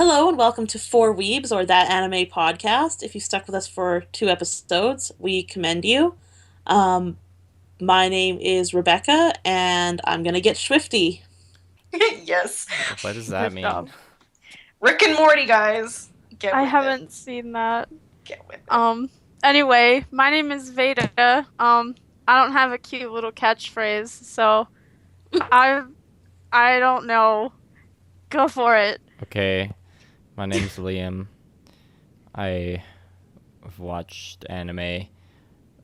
Hello and welcome to Four Weebs, or That Anime Podcast. If you stuck with us for 2 episodes, we commend you. Um, my name is Rebecca, and I'm gonna get swifty. Yes. What does that Good mean? job. Rick and Morty, guys. Get I with haven't it. seen that. Get with it. Anyway, my name is Veda. I don't have a cute little catchphrase, so I I don't know. Go for it. Okay, my name's Liam. I've watched anime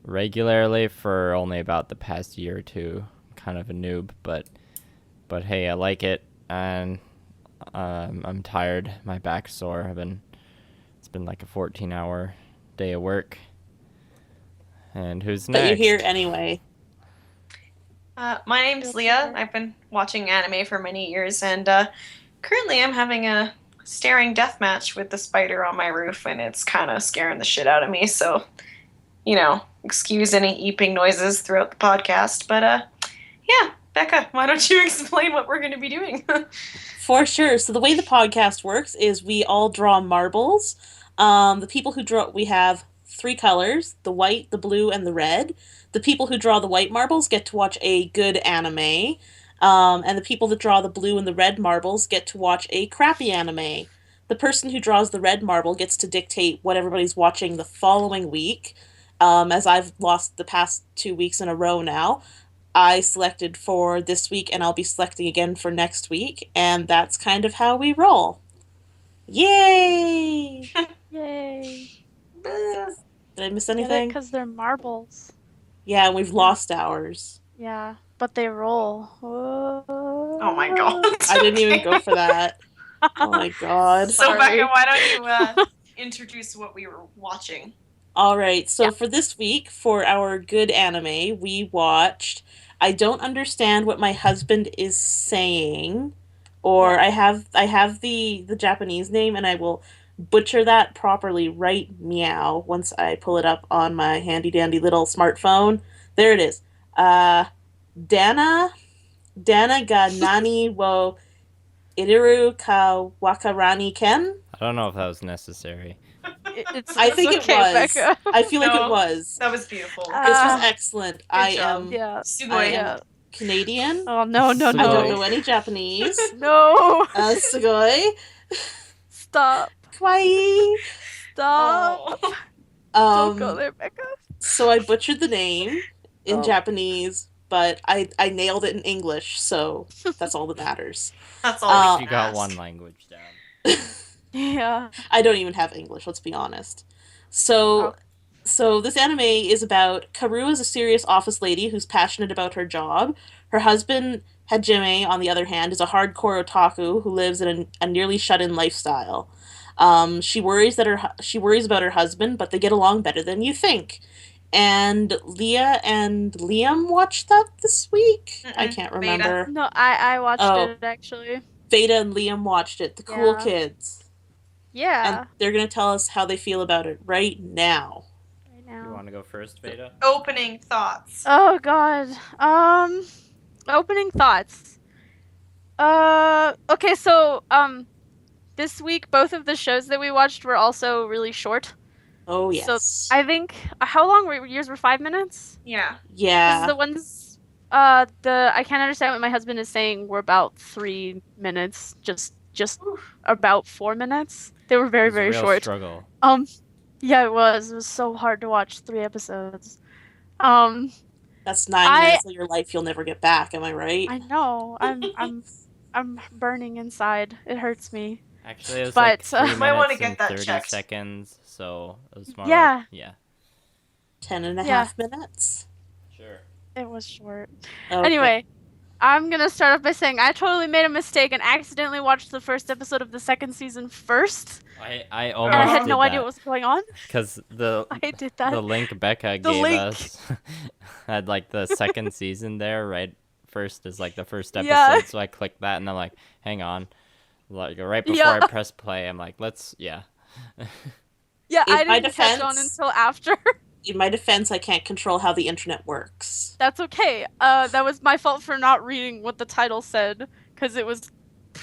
regularly for only about the past year or two. Kind of a noob, but hey, I like it, and I'm tired. My back's sore. It's been like a 14-hour day of work. And who's next? But you're here anyway. My name's Leah. I've been watching anime for many years, and currently I'm having a staring death match with the spider on my roof, and it's kind of scaring the shit out of me. So, excuse any eeping noises throughout the podcast. But yeah, Becca, why don't you explain what we're going to be doing? For sure. So the way the podcast works is we all draw marbles. The people who draw, we have 3 colors: the white, the blue, and the red. The people who draw the white marbles get to watch a good anime. And the people that draw the blue and the red marbles get to watch a crappy anime. The person who draws the red marble gets to dictate what everybody's watching the following week. As I've lost the past 2 weeks in a row now, I selected for this week, and I'll be selecting again for next week, and that's kind of how we roll. Yay! Yay. Did I miss Get it? anything? Because they're marbles. Yeah, and we've lost ours. Yeah, but they roll. Oh my god. I didn't even go for that. Oh my god. So, Sorry. Becca, why don't you introduce what we were watching? Alright, so Yeah. for this week, for our good anime, we watched I Don't Understand What My Husband Is Saying, or Yeah. I have the Japanese name, and I will butcher that properly right meow once I pull it up on my handy dandy little smartphone. There it is. Dana ga nani wo iriru ka wakarani ken? I don't know if that was necessary. I think it okay, was. Becca. I feel like No. it was. That was beautiful. This was Ah. excellent. Good I job. am Yeah. Sugoi. I am Yeah. Canadian. Oh no, no, I no. don't know any Japanese. No. Sugoi. Stop. Kawaii. Stop. Oh. Don't go there, Becca. So I butchered the name in Oh. Japanese, but I nailed it in English, so that's all that matters. That's all we You can got ask. one language down. Yeah. I don't even have English, let's be honest. So, Oh. so this anime is about Karu is a serious office lady who's passionate about her job. Her husband, Hajime, on the other hand, is a hardcore otaku who lives in a nearly shut-in lifestyle. She worries about her husband, but they get along better than you think. And Leah and Liam watched that this week? I Mm-mm, can't Veda. remember. No, I watched Oh. it actually. Veda and Liam watched it. The cool Yeah. kids. Yeah. And they're going to tell us how they feel about it right now. Right You now. want to go first, Veda? Opening thoughts. Oh God. Opening thoughts. Okay, so this week both of the shows that we watched were also really short. Oh, So yes. I think how long were yours? Were 5 minutes? Yeah. 'Cause Yeah. the ones I can't understand what my husband is saying were about 3 minutes, just Oof. about 4 minutes. They were very It was a very real short. struggle. Yeah, it was. It was so hard to watch 3 episodes. Um, That's 9 I- minutes of your life you'll never get back, am I right? I know. I'm burning inside. It hurts me. Actually, it was But, like 3 You might wanna minutes get and that 30 checked. seconds, so it was more Yeah. like, yeah. 10 and a Yeah. half minutes? Sure. It was short. Okay. Anyway, I'm gonna start off by saying I totally made a mistake and accidentally watched the first episode of the second season first, I and almost I had did no idea that, what was going on. because the I did that. the link Becca The gave link. us had like the second season there, right? First is like the first episode, Yeah. so I clicked that and I'm like, hang on. Like right before Yeah. I press play, I'm like, yeah. Yeah, In I my didn't catch on defense- until after. In my defense, I can't control how the internet works. That's okay. That was my fault for not reading what the title said, because it was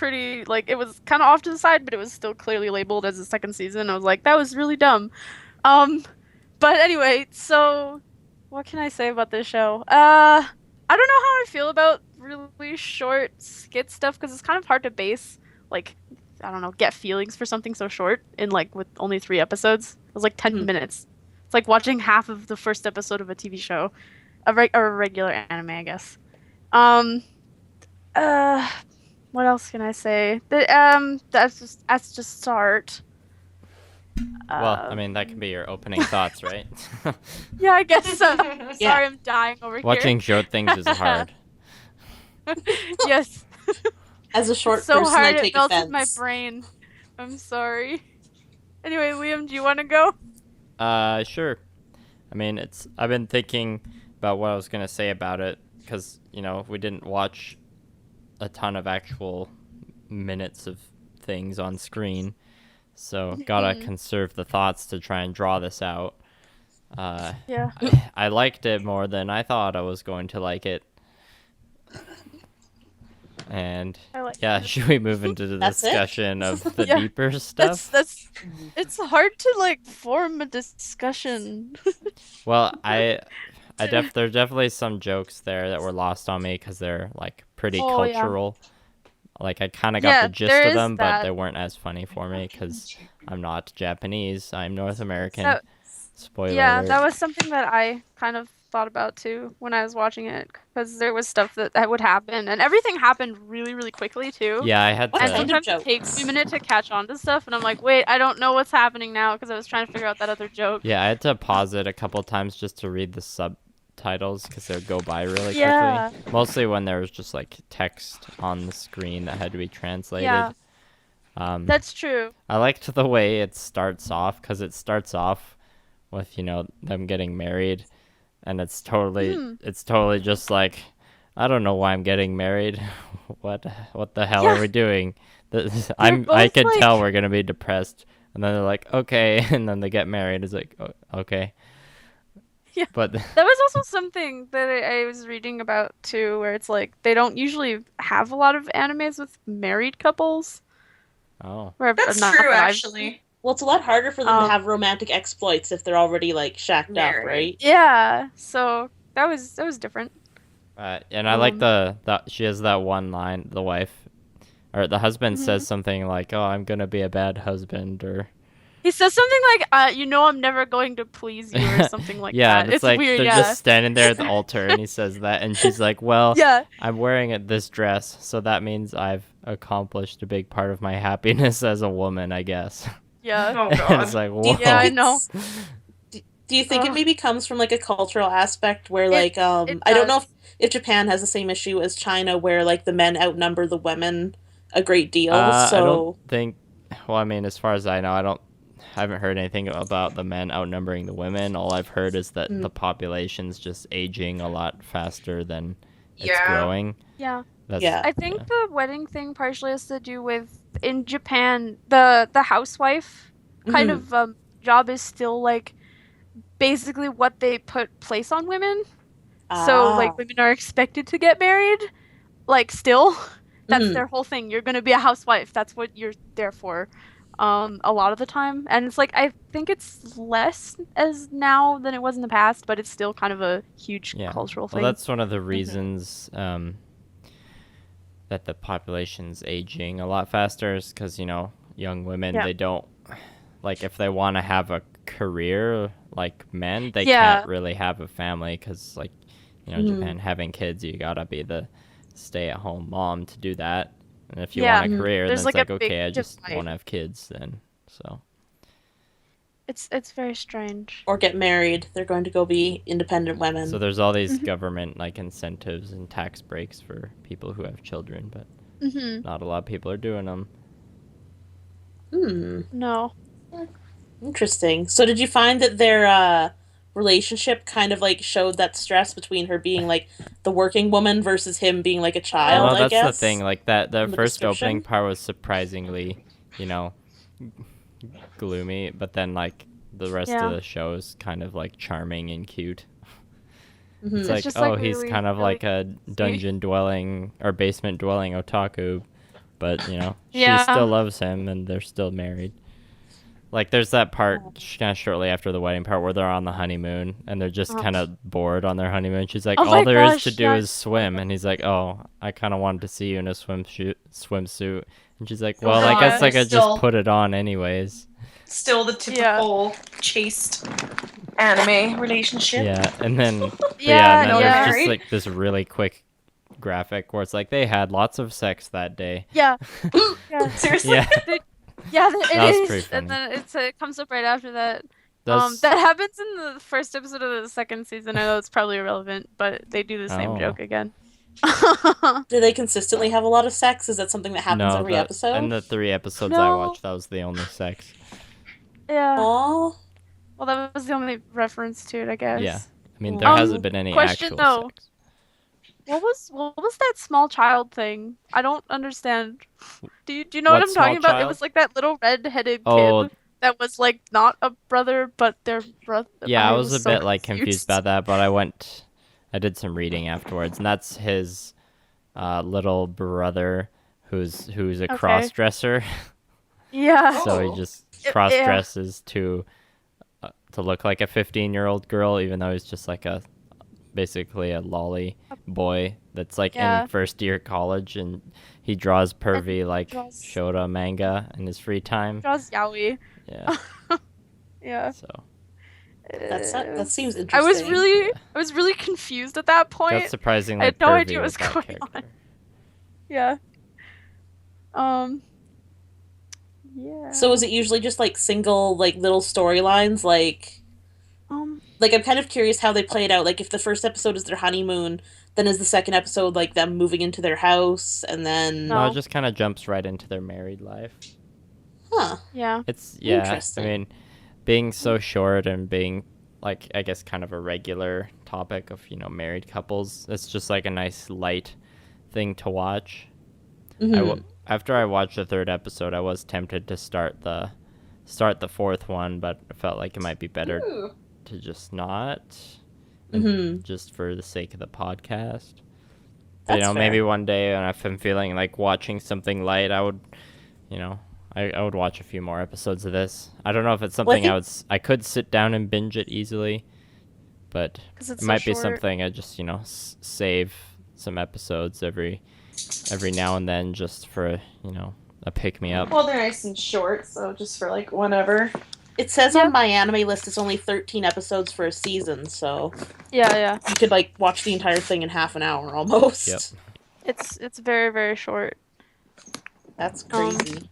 pretty, like, it was kind of off to the side, but it was still clearly labeled as a second season. I was like, that was really dumb. But anyway, so what can I say about this show? I don't know how I feel about really short skit stuff because it's kind of hard to base, like, I don't know, get feelings for something so short in like with only 3 episodes. It was like 10 minutes. It's like watching half of the first episode of a TV show, or a regular anime, I guess. Um, uh, what else can I say? That's just start. Well, I mean, that can be your opening thoughts, right? Yeah, I guess so. Yeah. Sorry, I'm dying over Watching short things is hard. here. Yes. As a short It's so person, hard I it take melted offense. my brain. I'm sorry. Anyway, Liam, do you want to go? Sure. I mean, I've been thinking about what I was gonna say about it because we didn't watch a ton of actual minutes of things on screen, so gotta conserve the thoughts to try and draw this out. Yeah. I liked it more than I thought I was going to like it. And I like yeah, it. should we move into the That's it? discussion of the Yeah. deeper stuff? That's it's hard to like form a discussion. Well, there's definitely some jokes there that were lost on me because they're like pretty Oh, yeah. cultural. Like I kind of got Yeah, the gist there of is them, but that. they weren't as funny for me because I'm not Japanese. I'm North American. So- Spoiler Yeah, alert. that was something that I kind of thought about too when I was watching it because there was stuff that would happen and everything happened really, really quickly too. Yeah, I had What And to. kind of sometimes it takes jokes? me a minute to catch on to stuff, and I'm like, wait, I don't know what's happening now because I was trying to figure out that other joke. Yeah, I had to pause it a couple times just to read the subtitles because they would go by really Yeah. quickly. Mostly when there was just like text on the screen that had to be translated. Yeah. That's true. I liked the way it starts off because it starts off with them getting married, and it's totally just like, I don't know why I'm getting married. What the hell are we doing? I both, can like- tell we're gonna be depressed, and then they're like, okay, and then they get married. It's like, oh, okay. Yeah. But That was also something that I was reading about too, where it's like they don't usually have a lot of animes with married couples. oh, That's Not true, that I've actually. Well, it's a lot harder for them to Um, have romantic exploits if they're already like shacked up, Married. right? Yeah, so that was different. and I like she has that one line, the wife or the husband says something like, "Oh, I'm gonna be a bad husband," or He says something like, I'm never going to please you," or something like yeah, that. and it's like weird, they're yeah. just standing there at the altar, and he says that, and she's like, "Well, Yeah, I'm wearing this dress, so that means I've accomplished a big part of my happiness as a woman, I guess." yeah. Oh And god. it's like, Do you whoa. Yeah, I think know. Do you think it Ugh. maybe comes from like a cultural aspect where It- like it I don't know does. if Japan has the same issue as China where like the men outnumber the women a great deal. I So don't think. Well, I mean, as far as I know, I haven't heard anything about the men outnumbering the women. All I've heard is that the population's just aging a lot faster than it's Yeah. growing. Yeah. Yeah. I think the wedding thing partially has to do with in Japan the housewife kind Mhm. of job is still like basically what they put place on women. So Ah. like women are expected to get married, like still. That's Mhm. their whole thing. You're gonna be a housewife. That's what you're there for. A lot of the time. And it's like I think it's less as now than it was in the past, but it's still kind of a huge Yeah. cultural Well, thing. that's one of the reasons that the population's aging a lot faster is because young women Yeah. they don't like if they want to have a career like men they Yeah. can't really have a family because like Mhm. Japan having kids you gotta be the stay-at-home mom to do that, and if you Yeah. want a career There's, then like, it's a like big okay I just divide. won't have kids then so It's very strange. Or get married. They're going to go be independent women. so there's all these Mm-hmm. government like incentives and tax breaks for people who have children, but Mm-hmm. not a lot of people are doing them. No. Interesting. So did you find that their relationship kind of like showed that stress between her being like the working woman versus him being like a child, Well, I that's guess? the thing. Like the the first opening description? part was surprisingly, gloomy, but then like the rest Yeah. of the show is kind of like charming and cute. Mhm. It's like, just, oh, like, he's really, kind of really like a dungeon dwelling or basement dwelling otaku, but she Yeah. still loves him, and they're still married. Like, there's that part kind of shortly after the wedding part where they're on the honeymoon and they're just kind of bored on their honeymoon. She's like, Oh all my there is gosh, to do yeah, is swim. And he's like, oh, I kind of wanted to see you in a swimsuit. And she's like, well, I God, guess I they're could just still- put it on anyways. Still the typical chaste anime relationship. Yeah, and then Yeah, and then they're there's yeah. just married. like this really quick graphic where it's like they had lots of sex that day. Yeah. Yeah. Seriously? Yeah, Yeah, That it was is, pretty funny. and then it comes up right after that. That's That happens in the first episode of the second season. I know it's probably irrelevant, but they do the same Oh. joke again. Do they consistently have a lot of sex? Is that something that happens no, every that episode? in the 3 episodes I No. watched, that was the only sex. Yeah. Aw. Well, that was the only reference to it, I guess. Yeah. I mean, there Um, hasn't been any question, actual though. sex. What was that small child thing? I don't understand. Do you know what What I'm talking small about? It child? was like that little red-headed Oh, kid that was like not a brother, but their brother. yeah, I was a so bit like confused about that, but I did some reading afterwards, and that's his little brother who's a Okay. cross-dresser. Yeah. So Oh. he just Yeah. cross-dresses to look like a 15-year-old girl, even though he's just like basically a lolly boy that's like Yeah. in first year college, and he draws pervy like draws- Shota manga in his free time. Draws yaoi. Yeah. Yeah. So That seems I interesting. was really confused at that point. that's surprisingly I had no pervy idea what was with that going on. character. Yeah. Yeah. So is it usually just like single like little storylines like I'm kind of curious how they play it out. Like if the first episode is their honeymoon, then is the second episode like them moving into their house and then No. No, it just kind of jumps right into their married life. huh. Yeah. It's yeah. I Interesting. mean, being so short and being like I guess kind of a regular topic of married couples. It's just like a nice light thing to watch. Mhm. After I watched the 3rd episode, I was tempted to start the 4th one, but I felt like it might be better Ooh. to just not, Mhm. just for the sake of the podcast. That's But, maybe fair. one day, and if I'm feeling like watching something light, I would, I would watch a few more episodes of this. I don't know if it's something I could sit down and binge it easily, but 'Cause it's it so might be short. something I just save some episodes every now and then just for a pick me up. Well, they're nice and short, so just for like whenever. It says Yeah. on my anime list it's only 13 episodes for a season, so Yeah. you could like watch the entire thing in half an hour almost. Yep. It's very, very short. That's crazy.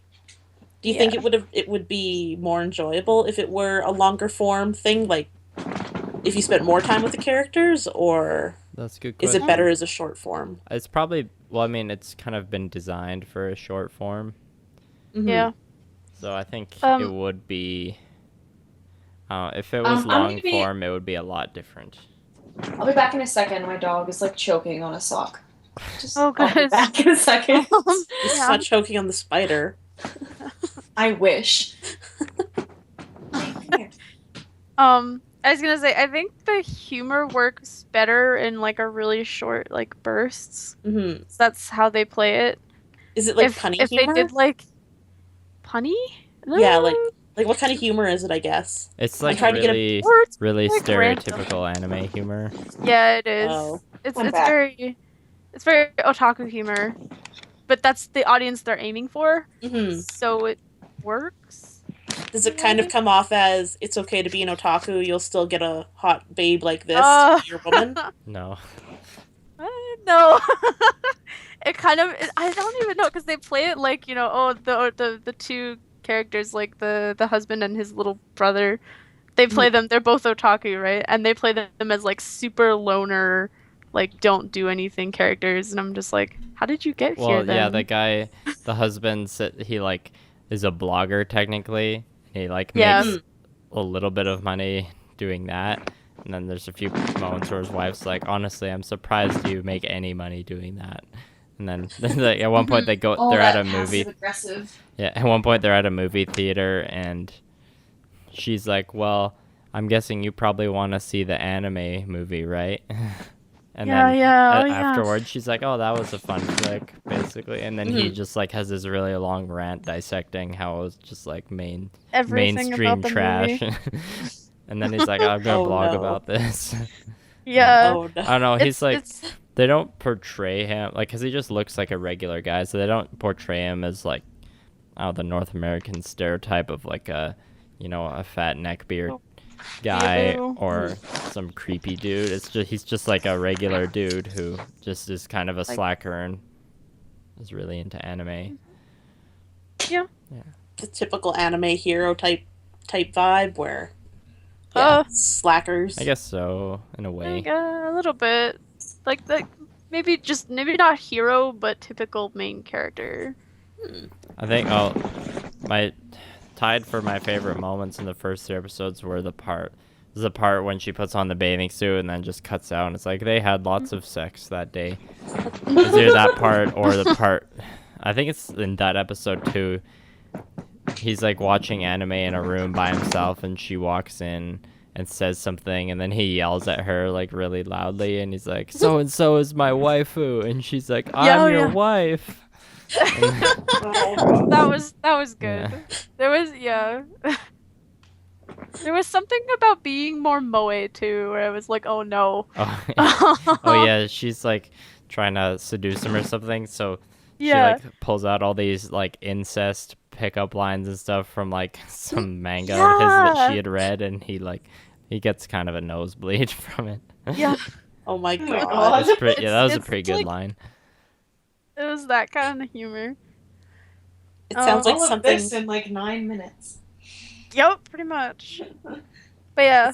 Do you yeah. think it would be more enjoyable if it were a longer form thing, like if you spent more time with the characters, or That's a good is question. it better as a short form? It's probably I mean, it's kind of been designed for a short form, Mhm. Yeah. so I think Um, it would be. If it was I'm long gonna be- form, it would be a lot different. I'll be back in a second. My dog is like choking on a sock. Just, Oh, I'll be goodness. back in a second. It's Yeah. not choking on the spider. I wish. I was gonna say, I think the humor works better in like a really short like bursts. Hmm. So that's how they play it. Is it like if punny if humor? they did like punny, Yeah, like what kind of humor is it? I guess. It's I'm like trying to get really, Or it's really like random. stereotypical anime humor. Yeah, it is. Oh. It's I'm it's back. very otaku humor, but that's the audience they're aiming for, Hmm. so it works. Does it kind of come off as it's okay to be an otaku? You'll still get a hot babe like this Uh. to be your woman. No. No, it kind of. I don't even know because they play it like the two characters like the husband and his little brother. They play them. They're both otaku, right? And they play them as like super loner, like don't do anything characters. And I'm just like, how did you get here? Well, Then? yeah, the guy, the husband, he like is a blogger technically. He like Yeah. makes a little bit of money doing that, and then there's a few moments where his wife's like, "Honestly, I'm surprised you make any money doing that." And then like, at one point they're at a movie. Aggressive. Yeah, at one point they're at a movie theater, and she's like, "Well, I'm guessing you probably want to see the anime movie, right?" And Yeah, then yeah, oh yeah. afterwards, she's like, "Oh, that was a fun flick," basically. And then he Mhm. just like has this really long rant dissecting how it was just like Everything about mainstream the trash. movie. And then he's like, "I'm gonna Oh blog no. about this." And Yeah, Oh no. I don't know. He's like, it's they don't portray him like, cause he just looks like a regular guy, so they don't portray him as like, oh, the North American stereotype of like a fat neckbeard guy Weeaboo. or some creepy dude. He's just like a regular dude who just is kind of a Like- slacker and is really into anime. Yeah. The typical anime hero type vibe where Uh, slackers. I guess so, in a way. like, a little bit. Like maybe not hero, but typical main character. I think my tied for my favorite moments in the first 3 episodes were the part when she puts on the bathing suit and then just cuts out and it's like they had lots of sex that day. Is either that part or the part, I think it's in that episode too. He's like watching anime in a room by himself and she walks in and says something and then he yells at her like really loudly and he's like, "So and so is my waifu," and she's like, "I'm your wife." That was good. Yeah. There was something about being more moe too, where I was like, oh no. Oh, yeah. Oh yeah, she's like trying to seduce him or something. So she Yeah. like pulls out all these like incest pickup lines and stuff from like some manga of his Yeah. that she had read, and he gets kind of a nosebleed from it. Yeah, Oh my my god. God. That was a It's pretty good like- line. it was that kind of humor. It sounds like All of something. this in like 9 minutes. Yep, pretty much. But yeah,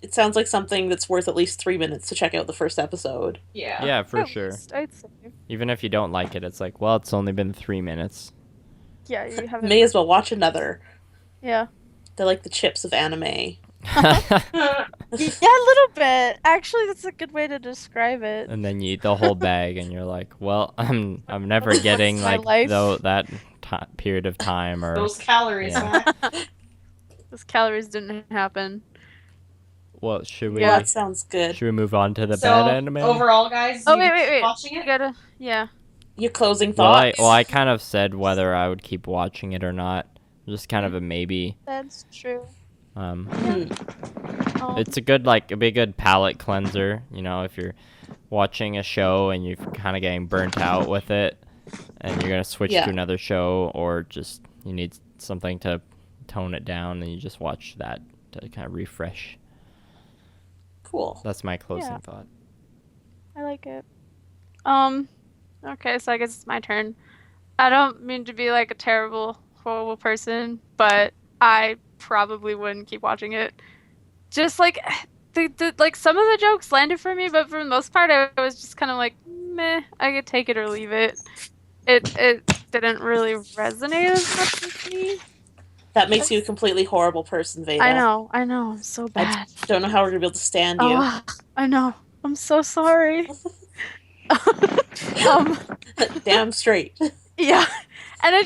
It sounds like something that's worth at least 3 minutes to check out the first episode. Yeah. Yeah, for at sure. least, I'd say. Even if you don't like it, it's like, well, it's only been 3 minutes. Yeah, you haven't. May as well watch another. Yeah. They're like the chips of anime. Yeah, a little bit. Actually, that's a good way to describe it. And then you eat the whole bag, and you're like, well, I'm never That's getting my like life. that period of time or Those calories. Yeah. Huh? Those calories didn't happen. well, should we Well, that sounds good. should we move on to the So bad anime? overall, guys, Oh, you wait. watching You it? gotta. Yeah. Your closing Well, thoughts? I kind of said whether I would keep watching it or not. Just kind of a maybe. That's true. Hmm. Oh, It's a good palate cleanser. You know, if you're watching a show and you're kind of getting burnt out with it, and you're gonna switch Yeah. to another show, or just you need something to tone it down, and you just watch that to kind of refresh. Cool. That's my closing Yeah. thought. I like it. Okay, so I guess it's my turn. I don't mean to be like a terrible, horrible person, but I probably wouldn't keep watching it. Just like like some of the jokes landed for me, but for the most part, I was just kind of like, meh. I could take it or leave it. It didn't really resonate as much with me. That makes you a completely horrible person, Veda. I know, I'm so I bad. don't know how we're gonna be able to stand you. Oh, I know. I'm so sorry. Damn straight. Yeah, and I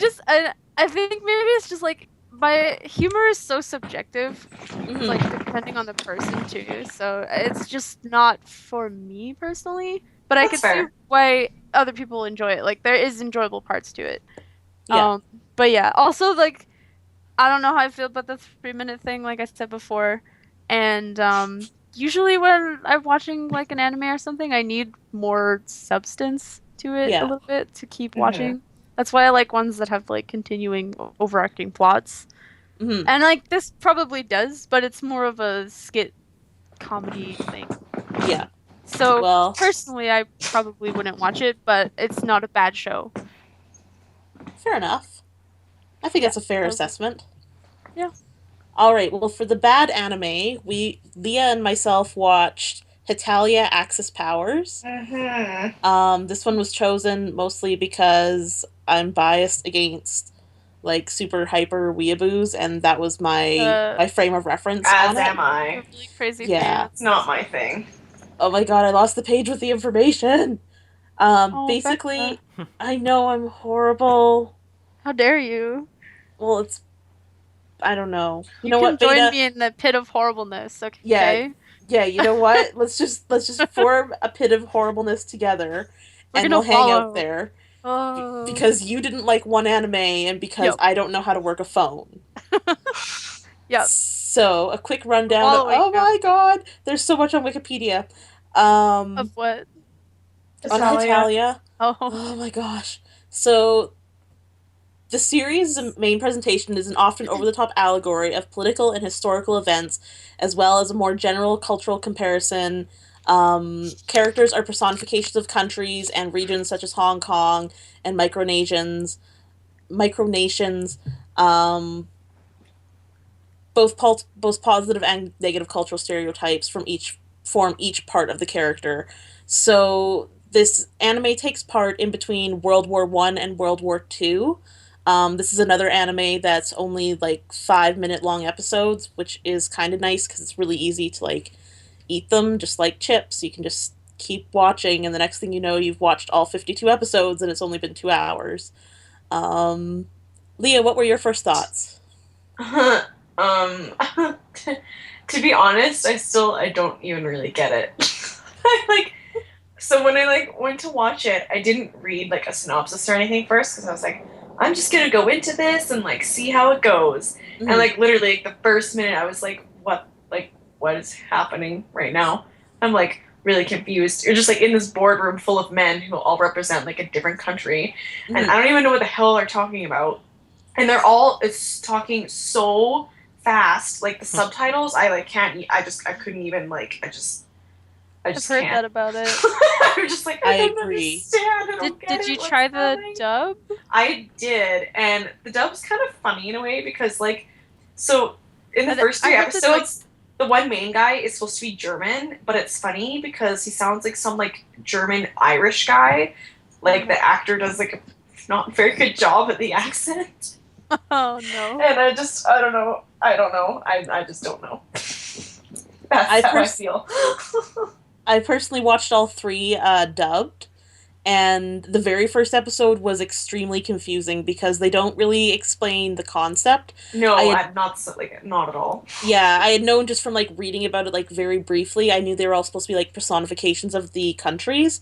think maybe it's just like my humor is so subjective, Mhm. like depending on the person too. So it's just not for me personally. But I That's can see fair. why other people enjoy it. Like there is enjoyable parts to it. Yeah. But yeah, also like I don't know how I feel about the 3 minute thing, like I said before, and usually when I'm watching like an anime or something, I need more substance to it Yeah. a little bit to keep Mhm. watching. That's why I like ones that have like continuing overarching plots. Mhm. And like this probably does, but it's more of a skit comedy thing. Yeah. So Well, personally, I probably wouldn't watch it, but it's not a bad show. fair enough. I think that's a fair Okay. assessment. Yeah. All right. Well, for the bad anime, Leah and myself watched Hetalia Axis Powers. Mm-hmm. This one was chosen mostly because I'm biased against like super hyper weeaboos, and that was my frame of reference As on it. am A I. really crazy Yeah. It's not my thing. Oh my god, I lost the page with the information. Oh, Basically, I know I'm horrible. How dare you? Well, I don't know. You You know can what, join Veda? me in the pit of horribleness, okay? Yeah. Yeah, you know what? Let's just form a pit of horribleness together, We're and gonna we'll hang out follow. there Oh. because you didn't like one anime and because Yep. I don't know how to work a phone. Yep. So, a quick We're rundown of, following oh you. my god, there's so much on Wikipedia. Um, Of what? on Hetalia. Hetalia. Oh. Oh my gosh. So, the series' main presentation is an often over the top allegory of political and historical events, as well as a more general cultural comparison. Characters are personifications of countries and regions such as Hong Kong and micronations, um, both positive and negative cultural stereotypes from each form each part of the character. So this anime takes part in between World War I and World War II. This is another anime that's only like 5 minute long episodes, which is kind of nice because it's really easy to like eat them just like chips. You can just keep watching, and the next thing you know, you've watched all 52 episodes, and it's only been 2 hours. Um, Leah, what were your first thoughts? um, to be honest, I don't even really get it. like, so when I like went to watch it, I didn't read like a synopsis or anything first because I was like, I'm just gonna go into this and like see how it goes. And Mhm. like literally like, the first minute, I was like what is happening right now? I'm like really confused. You're just like in this boardroom full of men who all represent like a different country, and Mhm. I don't even know what the hell they're talking about. And they're all it's talking so fast. Like the subtitles, I like can't. I couldn't even like. I I've just heard can't. that about it. I'm just like I I don't agree. understand. I Did don't get did you it. What's try the happening? dub? I did, and the dub's kind of funny in a way because like, so in the first I three heard that like episodes, the one main guy is supposed to be German, but it's funny because he sounds like some like German Irish guy. Like the actor does like a not very good job at the accent. oh no. And I don't know. I don't know. I just don't know. That's I how I pers- feel. I personally watched all three dubbed, and the very first episode was extremely confusing because they don't really explain the concept. I No, had I'm not like not at all. Yeah, I had known just from like reading about it like very briefly. I knew they were all supposed to be like personifications of the countries,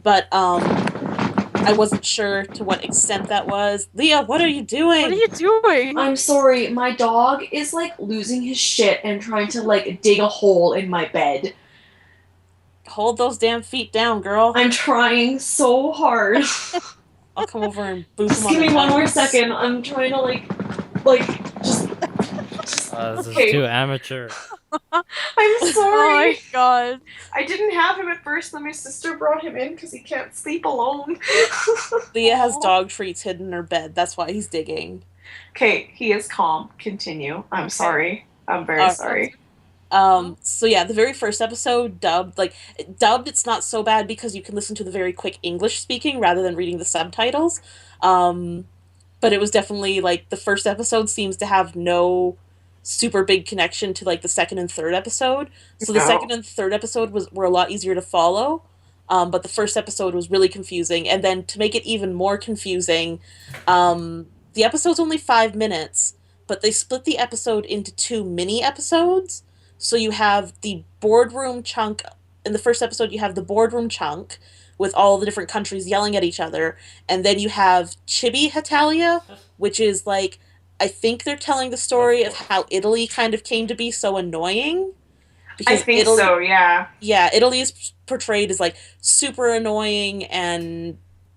but I wasn't sure to what extent that was. Leah, what are you What are doing? you doing? I'm sorry, my dog is like losing his shit and trying to like dig a hole in my bed. Hold those damn feet down, girl. I'm trying so hard. I'll come over and boop him Just on give the me one more nose. second. I'm trying to just This is okay. too amateur. I'm Oh sorry. my god. I didn't have him at first, then my sister brought him in because he can't sleep alone. Leah has Aw. dog treats hidden in her bed. That's why he's digging. Okay, he is calm. Continue. I'm Okay. sorry. I'm very Uh, Sounds sorry. good. so yeah, the very first episode dubbed, it's not so bad because you can listen to the very quick English speaking rather than reading the subtitles. Um, but it was definitely like the first episode seems to have no super big connection to like the second and third episode. So the second No. and third episode were a lot easier to follow. But the first episode was really confusing, and then to make it even more confusing, the episode's only 5 minutes, but they split the episode into two mini episodes. So you have the boardroom chunk. In the first episode, you have the boardroom chunk with all the different countries yelling at each other, and then you have Chibi Hetalia, which is like, I think they're telling the Of story of course. how Italy kind of came to be so annoying I because think Italy, so, yeah. yeah, Italy is portrayed as like super annoying and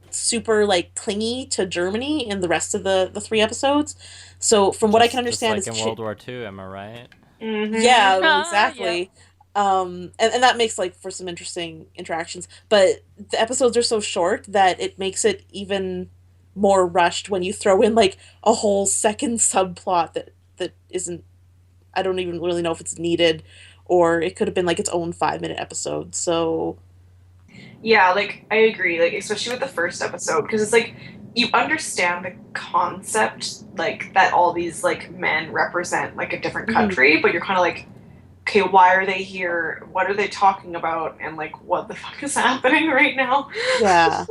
super like clingy to Germany in the rest of the three episodes. So from what I can Just understand like is in World War II, am I right? Mm-hmm. yeah, well, Yeah. exactly. And that makes like for some interesting interactions. But the episodes are so short that it makes it even more rushed when you throw in like a whole second subplot that isn't, I don't even really know if it's needed, or it could have been like its own 5 minute episode. So Yeah, like I agree, like especially with the first episode, because it's like you understand the concept, like that all these like men represent like a different mhm, country, but you're kind of like, okay, why are they here? What are they talking about? And like, what the fuck is happening right now? yeah.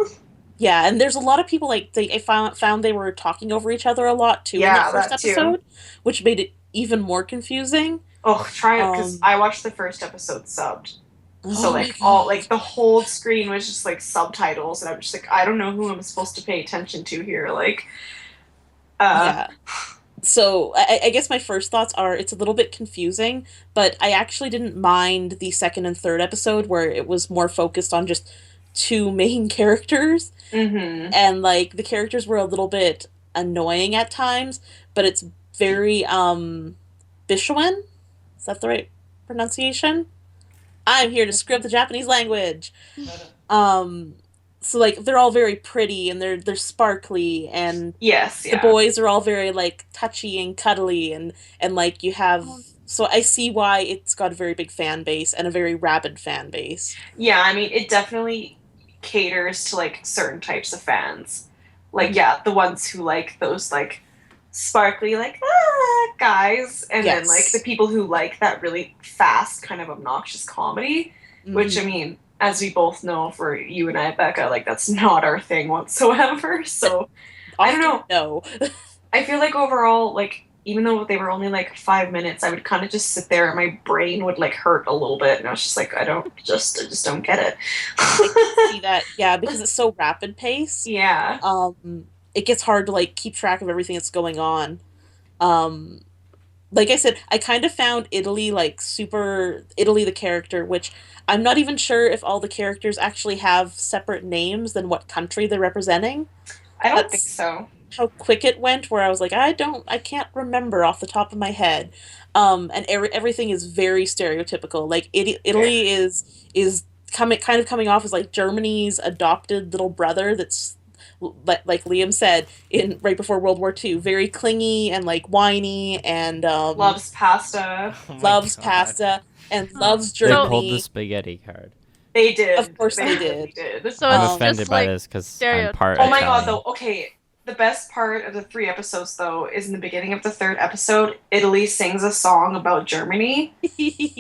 Yeah, and there's a lot of people like I found they were talking over each other a lot too in that Yeah, first that too. episode, which made it even more confusing. Oh, try it, because Um, I watched the first episode subbed. So oh my like all god. like the whole screen was just like subtitles, and I'm just like, I don't know who I'm supposed to pay attention to here. Like, uh, Yeah. So I guess my first thoughts are it's a little bit confusing, but I actually didn't mind the second and third episode where it was more focused on just two main characters, mm-hmm. and like the characters were a little bit annoying at times, but it's very Bishoen? Is that the right pronunciation? I'm here to screw up the Japanese language. Um so like they're all very pretty and they're sparkly, and Yes, the yeah. boys are all very like touchy and cuddly, and like you have, Um, so I see why it's got a very big fan base and a very rabid fan base. Yeah, I mean, it definitely caters to like certain types of fans. Like, Mhm. yeah, the ones who like those like sparkly like guys, and then like the Yes. people who like that really fast kind of obnoxious comedy, which I Hmm. mean, as we both know for you and I, Becca, like that's not our thing whatsoever. So, I don't Often know. no. I feel like overall, like even though they were only like 5 minutes, I would kind of just sit there and my brain would like hurt a little bit, and I was just like, I just don't get I can it. see that, yeah, because it's so rapid pace. Yeah, It gets hard to like keep track of everything that's going on. Um, like I said, I kind of found Italy like super Italy the character, which I'm not even sure if all the characters actually have separate names than what country they're representing. I don't think That's so. how quick it went, where I was like, I can't remember off the top of my head. And everything is very stereotypical. Like Fair. Italy is coming kind of coming off as like Germany's adopted little brother that's like Liam said in right before World War II, very clingy and like whiny, and Loves pasta. Oh my loves god. pasta and um, loves They so pulled the Germany. spaghetti card. They Of did. course They they really did. did. so I'm it's Um, offended just by like this because I'm stereo. part Oh my god, though. Italian. Okay, the best part of the 3 episodes, though, is in the beginning of the third episode. Italy sings a song about Germany,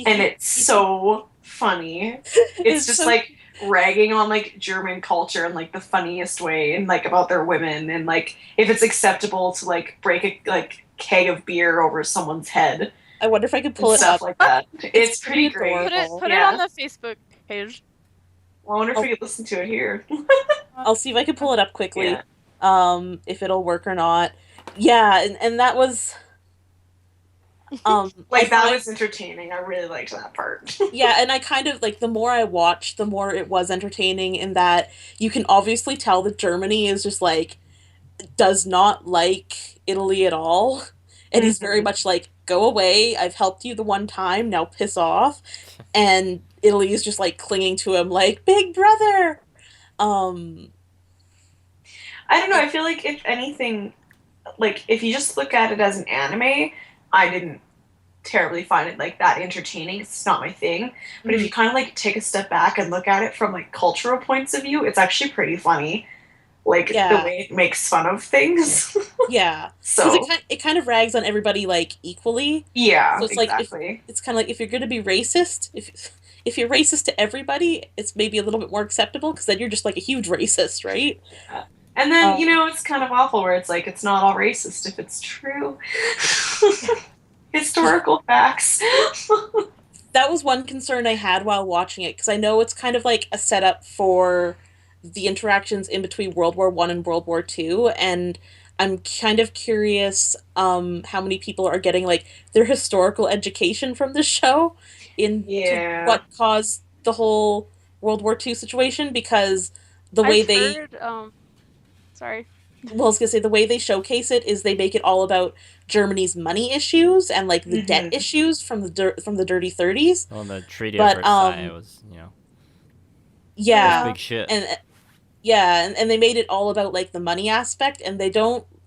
and it's so funny. It's it's just so like ragging on like German culture in like the funniest way, and like about their women, and like if it's acceptable to like break a like keg of beer over someone's head I wonder if I could and pull it stuff up. like that. It's It's pretty pretty great. adorable. Put it on Yeah. the Facebook page. Well, I wonder if we I'll could listen to it here. I'll see if I can pull it up Yeah. quickly. If it'll work or not. Yeah, and that was I Like that find was entertaining. I really liked that part. yeah, and I kind of like the more I watched, the more it was entertaining in that you can obviously tell that Germany is just like does not like Italy at all. And he's very Hmm. much like, go away, I've helped you the one time, now piss off. And Italy is just like clinging to him like, big brother. Um I don't know. and I feel like if anything, like if you just look at it as an anime, I didn't terribly find it like that entertaining. It's not my thing. But if you mhm, kind of like take a step back and look at it from like cultural points of view, it's actually pretty funny. Like the yeah. way it makes fun of things. Yeah, because So it kind of rags on everybody like equally. So yeah, it's like if exactly. it's kind of like if you're going to be racist, if you're racist to everybody, it's maybe a little bit more acceptable because then you're just like a huge racist, right? Yeah. And then Um, it's kind of awful where it's like it's not all racist if it's true. Historical facts. that was one concern I had while watching it because I know it's kind of like a setup for the interactions in between World War One and World War Two, and I'm kind of curious how many people are getting like their historical education from this show into Yeah. what caused the whole World War Two situation because the way I've they heard. Sorry. well, I was gonna say the way they showcase it is they make it all about Germany's money issues and like the debt Hmm. issues from the dirty 30s. Well, the Treaty of But Versailles was, that was yeah, big shit. and yeah, and they made it all about like the money aspect, and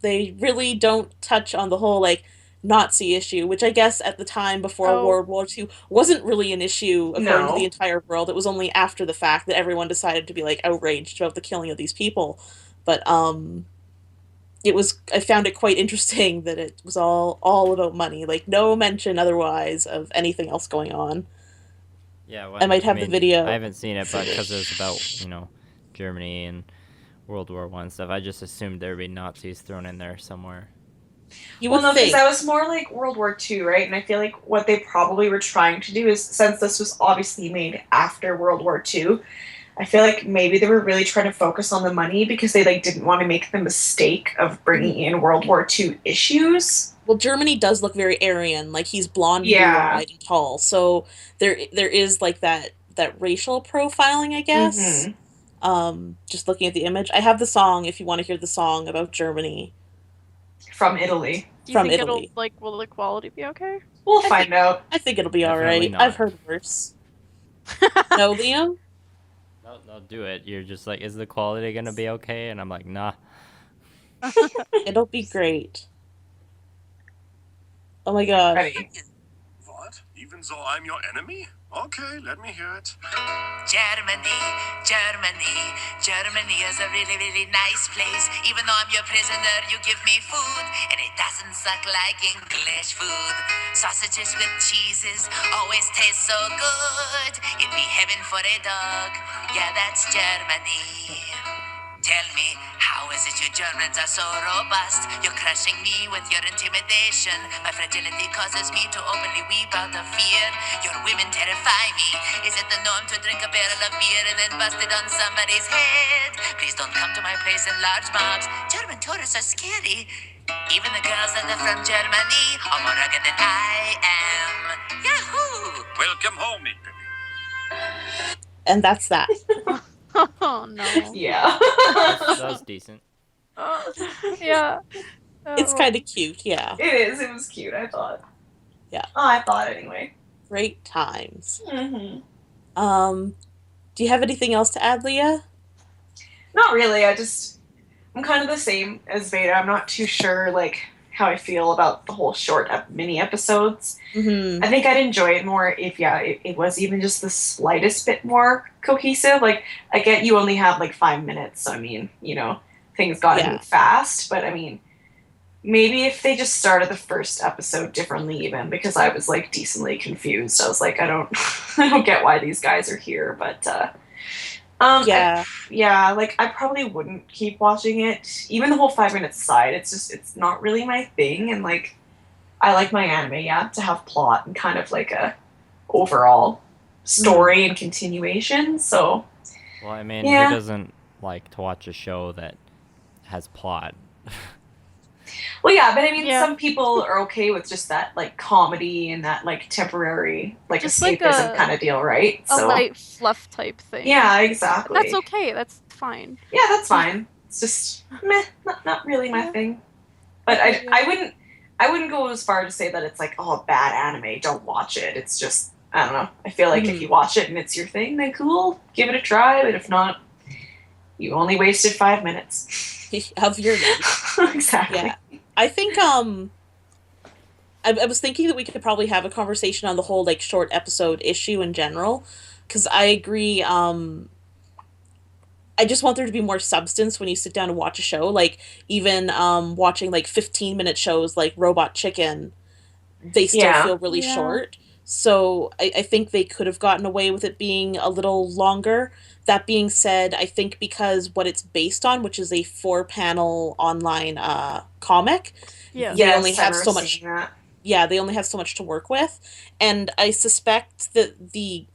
they really don't touch on the whole like Nazi issue, which I guess at the time before Oh, World War II wasn't really an issue according to the No. entire world. It was only after the fact that everyone decided to be like outraged about the killing of these people. But I found it quite interesting that it was all about money, like no mention otherwise of anything else going on. Yeah, I when might I have the mean, I video. haven't seen it, but because it was about Germany and World War One stuff, I just assumed there'd be Nazis thrown in there somewhere. You Well, would no, because think. that was more like World War II, right? And I feel like what they probably were trying to do is, since this was obviously made after World War II, I feel like maybe they were really trying to focus on the money because they like didn't want to make the mistake of bringing in World War II issues. Well, Germany does look very Aryan, like he's blonde, Yeah. blue-eyed, and tall. So there is like that racial profiling, I guess. Mm-hmm. Just looking at the image, I have the song if you want to hear the song about Germany From Italy. Do you from think it'll Italy. like will the quality be okay? We'll I think find out. I think it'll be all Definitely right. I've not. heard worse. No, Liam? No, no, do it. You're just like, is the quality gonna be okay? And I'm like, nah. It'll be great. Oh my god. Ready. What? Even though I'm your enemy? Okay, let me hear it. Germany, Germany, Germany is a really, really nice place. Even though I'm your prisoner, you give me food, and it doesn't suck like English food. Sausages with cheeses always taste so good. It'd be heaven for a dog. Yeah, that's Germany. Tell me, how is it you Germans are so robust? You're crushing me with your intimidation. My fragility causes me to openly weep out of fear. Your women terrify me. Is it the norm to drink a barrel of beer and then bust it on somebody's head? Please don't come to my place in large mobs. German tourists are scary. Even the girls that are from Germany are more rugged than I am. Yahoo! Welcome home, Italy. And that's that. Oh no. Yeah. That was decent. Yeah. It's Oh. kind of cute, yeah. It is. It was cute, I thought. Yeah. Oh, I thought anyway. Great times. Mm-hmm. Do you have anything else to add, Leah? Not really. I'm kind of the same as Veda. I'm not too sure, like, how I feel about the whole short mini episodes. Mm-hmm. I think I'd enjoy it more if, it was even just the slightest bit more cohesive. Like, I get you only have, like, 5 minutes, so, I mean, things gotta move fast, but, I mean, maybe if they just started the first episode differently even, because I was, like, decently confused. I was like, I don't, I don't get why these guys are here, but, like I probably wouldn't keep watching it. Even the whole 5 minutes side, it's not really my thing. And like, I like my anime, to have plot and kind of like a overall story and continuation. So, Well, I mean, who doesn't like to watch a show that has plot? well, yeah, but I mean, some people are okay with just that like comedy and that like temporary like Just like escapism kind of deal, right? A light fluff type thing. Yeah, exactly. That's okay. That's fine. Yeah, that's fine. It's just meh, not really my thing. But I wouldn't go as far to say that it's like, oh, bad anime, don't watch it. It's just, I don't know. I feel like if you watch it and it's your thing, then cool, give it a try. But if not, you only wasted 5 minutes of your life. Exactly. Yeah, I think I was thinking that we could probably have a conversation on the whole like short episode issue in general, because I agree. I just want there to be more substance when you sit down and watch a show. Like even watching like 15-minute shows like Robot Chicken, they still feel really short. So I think they could have gotten away with it being a little longer. That being said, I think because what it's based on, which is a 4-panel online comic, they only have so much. Yeah, they only have so much to work with, and I suspect that the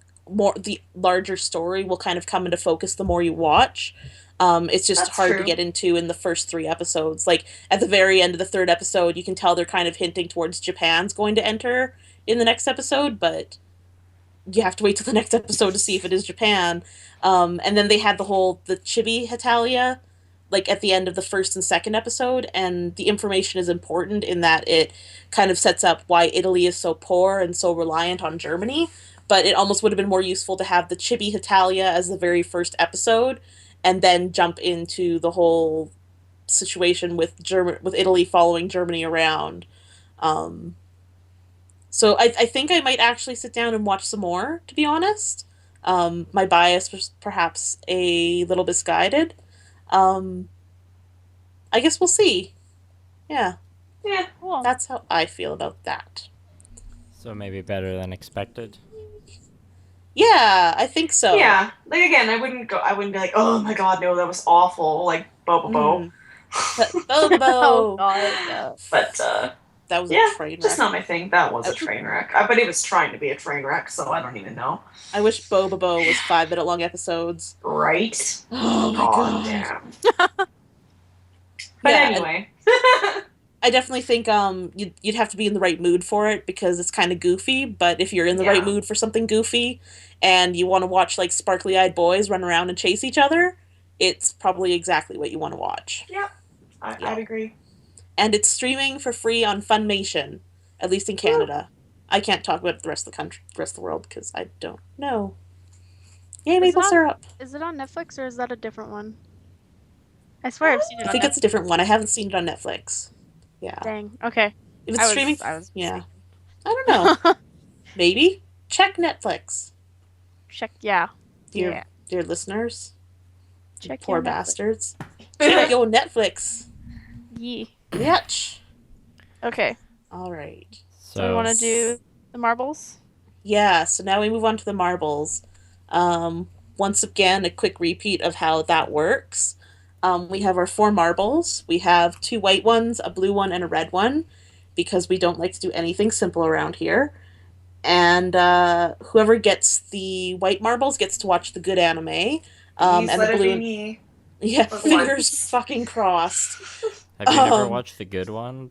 larger story will kind of come into focus the more you watch. It's just hard to get into in the first 3 episodes. Like at the very end of the 3rd episode, you can tell they're kind of hinting towards Japan's going to enter in the next episode, but you have to wait till the next episode to see if it is Japan. And then they had the Chibi Hetalia, like at the end of the 1st and 2nd episode, and the information is important in that it kind of sets up why Italy is so poor and so reliant on Germany. But it almost would have been more useful to have the Chibi Hetalia as the very first episode, and then jump into the whole situation with Italy following Germany around. So I think I might actually sit down and watch some more, to be honest. My bias was perhaps a little misguided. I guess we'll see. Yeah. Yeah. Cool. That's how I feel about that. So maybe better than expected. Yeah, I think so. Yeah. Like again, I wouldn't be like, oh my god, no, that was awful, like bo bo bo. Oh Bobo. god. But That was a yeah, train wreck. just not my thing. That was a train wreck. But it was trying to be a train wreck, so I don't even know. I wish Bobo was 5-minute long episodes. Right? Oh my god. Damn. But Yeah, anyway. I definitely think you'd have to be in the right mood for it because it's kind of goofy. But if you're in the right mood for something goofy, and you want to watch like sparkly-eyed boys run around and chase each other, it's probably exactly what you want to watch. Yeah, I'd agree. And it's streaming for free on Funimation, at least in Canada. I can't talk about the rest of the country, the rest of the world, because I don't know. Yay, maple syrup! Is it on Netflix or is that a different one? I swear I've seen it on Netflix. I think it's a different one. I haven't seen it on Netflix. Yeah. Dang. Okay. If it's streaming, yeah. I don't know. Maybe check Netflix. Check, yeah. Dear listeners. Check poor your bastards. Check your Netflix. Yeah. Yatch. Okay. All right. So we want to do the marbles? Yeah. So now we move on to the marbles. Once again, a quick repeat of how that works. We have our 4 marbles. We have 2 white ones, a blue one, and a red one, because we don't like to do anything simple around here. And whoever gets the white marbles gets to watch the good anime. And the blue. Me. Yeah, fingers fucking crossed. Have you never watched the good one?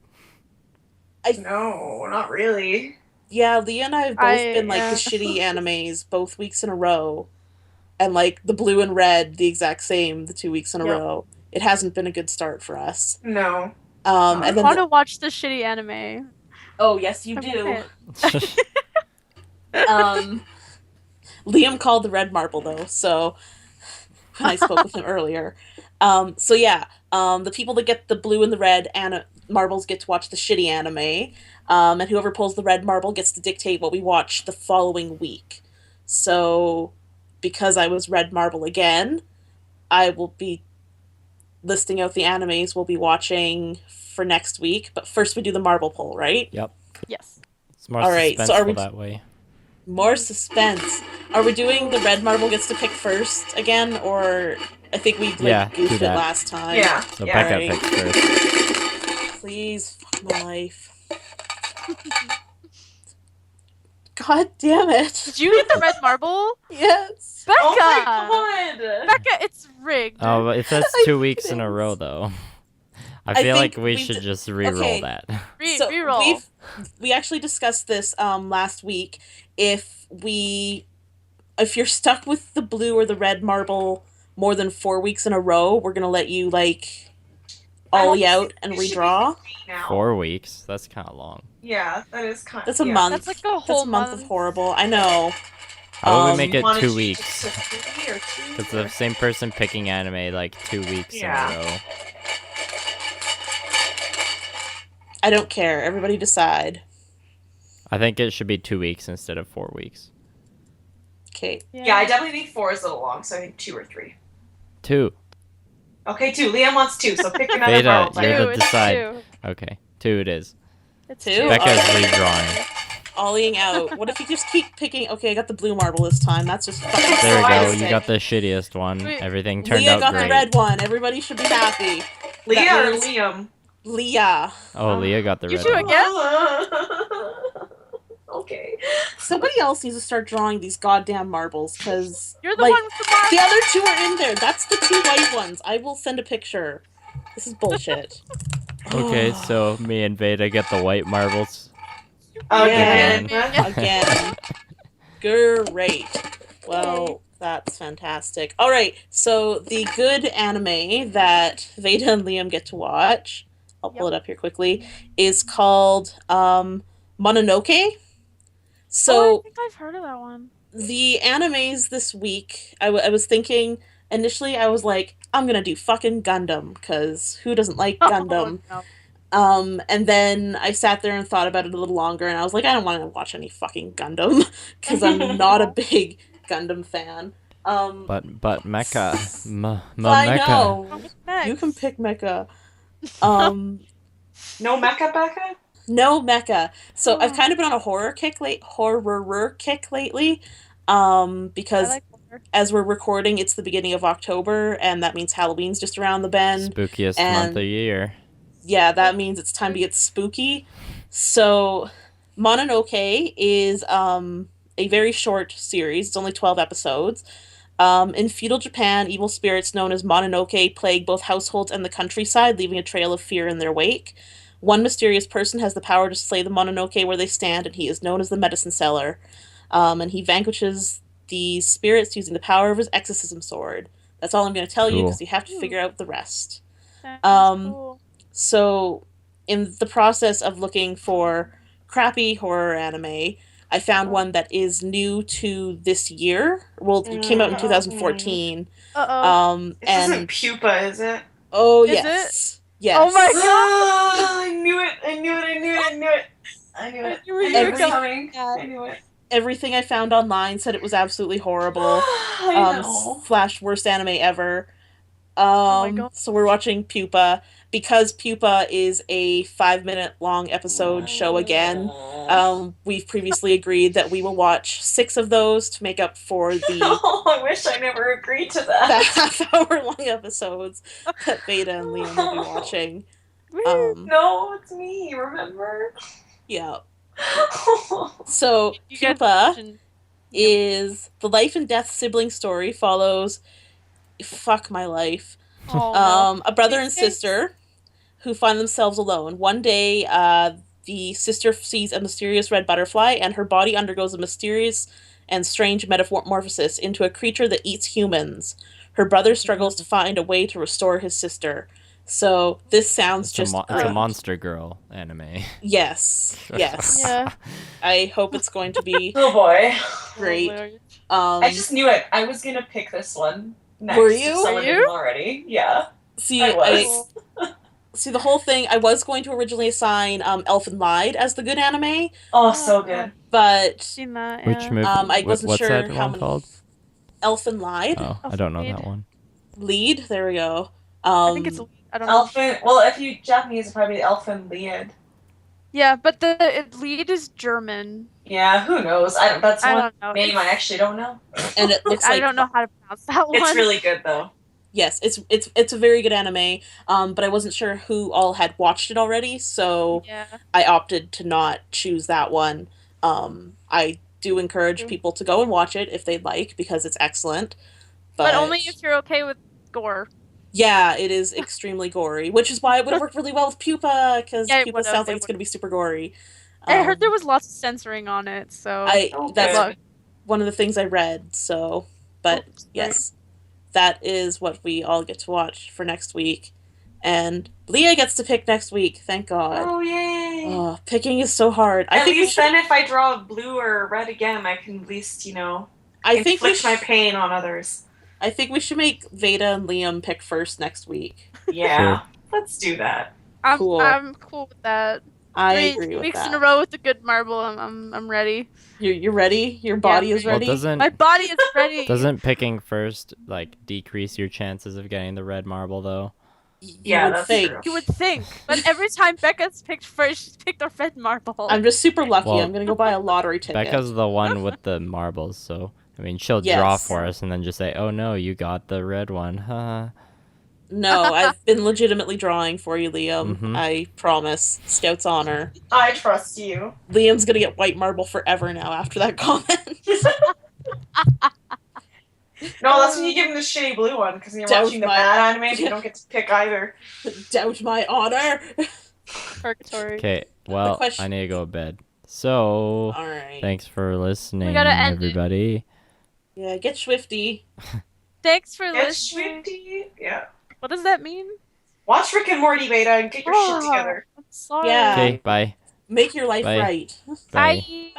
No, not really. Yeah, Leah and I have both been like the shitty animes both weeks in a row. And like the blue and red, the exact same, the 2 weeks in a row. It hasn't been a good start for us. No. And then I want to watch the shitty anime. Oh, yes, you do. Liam called the red marble though, so when I spoke with him earlier. So yeah, the people that get the blue and the red marbles get to watch the shitty anime, and whoever pulls the red marble gets to dictate what we watch the following week. So, because I was red marble again, I will be listing out the animes we'll be watching for next week. But first, we do the marble pull, right? Yep. Yes. It's more suspenseful that way. More suspense. Are we doing the red marble gets to pick first again, or I think we goofed it last time? Yeah. So Becca picks first. Please, fuck my life. God damn it! Did you get the red marble? Yes. Becca! Oh my god! Becca, it's rigged. Oh, but if that's 2 weeks in a row, though, I feel like we should just re-roll that. Re-roll. We actually discussed this last week. If you're stuck with the blue or the red marble more than 4 weeks in a row, we're gonna let you like ollie out and redraw. 4 weeks? That's kind of long. Yeah, that is kind of. That's a month. That's like a whole month of horrible. I know. How would we make it 2 weeks? It's It's the same person picking anime like 2 weeks in a row. I don't care. Everybody decide. I think it should be 2 weeks instead of 4 weeks. Okay. Yeah, I definitely think 4 is a little long, so I think 2 or 3. 2. Okay, 2. Liam wants 2, so pick another Veda, marble. you have to It's decide. 2. Okay, 2 it is. It's 2? 2. Becca's redrawing. Ollieing out. What if you just keep picking? Okay, I got the blue marble this time. That's just fucking There we go. sadistic. You got the shittiest one. Wait. Everything turned Leah out got great. the red one. Everybody should be happy. Leah That or means- Liam? Leah. Oh, Leah got the You red two one. again? Okay. Somebody else needs to start drawing these goddamn marbles, because You're the one with the marble. the other 2 are in there. That's the 2 white ones. I will send a picture. This is bullshit. Okay, so me and Veda get the white marbles. Again. Again. Great. Well, that's fantastic. All right, so the good anime that Veda and Liam get to watch, I'll pull it up here quickly, is called Mononoke. So I think I've heard of that one. the animes this week, I was thinking, initially I was like, I'm gonna do fucking Gundam, because who doesn't like Gundam? Oh, no. And then I sat there and thought about it a little longer, and I was like, I don't want to watch any fucking Gundam, because I'm not a big Gundam fan. But Mecha. I Mecha. know. Next. You can pick Mecha. No Mecha Becca? No Mecha. So I've kind of been on a horror kick lately, because I like as we're recording, it's the beginning of October, and that means Halloween's just around the bend. Spookiest month of And the year. yeah, that means it's time to get spooky. So, Mononoke is a very short series. It's only 12 episodes. In feudal Japan, evil spirits known as Mononoke plague both households and the countryside, leaving a trail of fear in their wake. One mysterious person has the power to slay the Mononoke where they stand, and he is known as the Medicine Seller. And he vanquishes these spirits using the power of his exorcism sword. That's all I'm going to tell you Cool. because you have to figure out the rest. Sounds Um, cool. So, in the process of looking for crappy horror anime, I found one that is new to this year. Well, it came out in 2014. Uh-oh. This isn't And pupa, is it? oh Is yes, yes. Oh my I knew it! I knew it! I knew it! I knew it! I knew it! I knew I you knew were it was gonna coming. say that. I knew it. Everything I found online said it was absolutely horrible. I know. Slash worst anime ever. my God. So we're watching Pupa because Pupa is a 5 minute long episode show again. We've previously agreed that we will watch 6 of those to make up for the Oh, I wish I never agreed to the that. half-hour long episodes that Veda and Liam will be watching. No, it's me, remember? Yeah. So You guys Pupa mentioned- is the life and death sibling story follows fuck my life. Oh, no. A brother and sister who find themselves alone. One day, the sister sees a mysterious red butterfly, and her body undergoes a mysterious and strange metamorphosis into a creature that eats humans. Her brother struggles to find a way to restore his sister. So this sounds It's just it's a great. Monster Girl anime. Yes, yes. Yeah. I hope it's going to be Oh boy. great. Hilarious. I just knew it. I was gonna pick this one next. Were if you? someone Were you? didn't already. Yeah. See, I was. see the whole thing. I was going to originally assign Elfen Lied as the good anime, Oh, so good. but Seen that, Which yeah. movie? I wasn't what's sure that how one many. called? Elfen Lied. Oh, I don't know that Elfen one. Lead. There we go. I think it's I don't know. Elfin. Well, if you Japanese, it's probably Elfin Lied. Yeah, but the lead is German. Yeah, who knows? That's I one don't know. name I actually don't know. and it looks I like don't know how to pronounce that one. It's really good though. yes, it's a very good anime. But I wasn't sure who all had watched it already, so Yeah. I opted to not choose that one. I do encourage people to go and watch it if they'd like because it's excellent. But only if you're okay with gore. yeah, it is extremely gory, which is why it would have worked really well with Pupa because Yeah, it Pupa would've, sounds like it it's going to be super gory. I heard there was lots of censoring on it, so That's luck. one of the things I read. So, but Oh, yes, that is what we all get to watch for next week, and Leah gets to pick next week. Thank God. Oh yay! Oh, picking is so hard. I At think we least should. then, if I draw blue or red again, I can at least I think we inflict my should. pain on others. I think we should make Veda and Liam pick first next week. Yeah, let's do that. Cool. I'm cool with that. I 3 agree with weeks that. in a row with a good marble. I'm ready. You're ready. Your body is Well, ready. doesn't My body is ready. doesn't picking first like decrease your chances of getting the red marble though? Yeah, would that's think. true. You would think, but every time Becca's picked first, she's picked a red marble. I'm just super lucky. Well, I'm gonna go buy a lottery ticket. Becca's the one with the marbles, so I mean she'll Yes. draw for us and then just say, "Oh no, you got the red one." Haha. No, I've been legitimately drawing for you, Liam. Mhm. I promise. Scout's honor. I trust you. Liam's gonna get white marble forever now after that comment. No, that's when you give him the shitty blue one, because when you're Doubt watching the my- bad anime, you don't get to pick either. Doubt my honor. Purgatory. Okay, well, question- I need to go to bed. So, All right. thanks for listening, gotta end it. everybody. Yeah, get swifty. Thanks for Get listening. Swifty. Yeah. What does that mean? Watch Rick and Morty, Beta, and get your shit Oh, together. I'm sorry. Yeah. Okay, bye. Make your life Bye. right. Bye. Bye.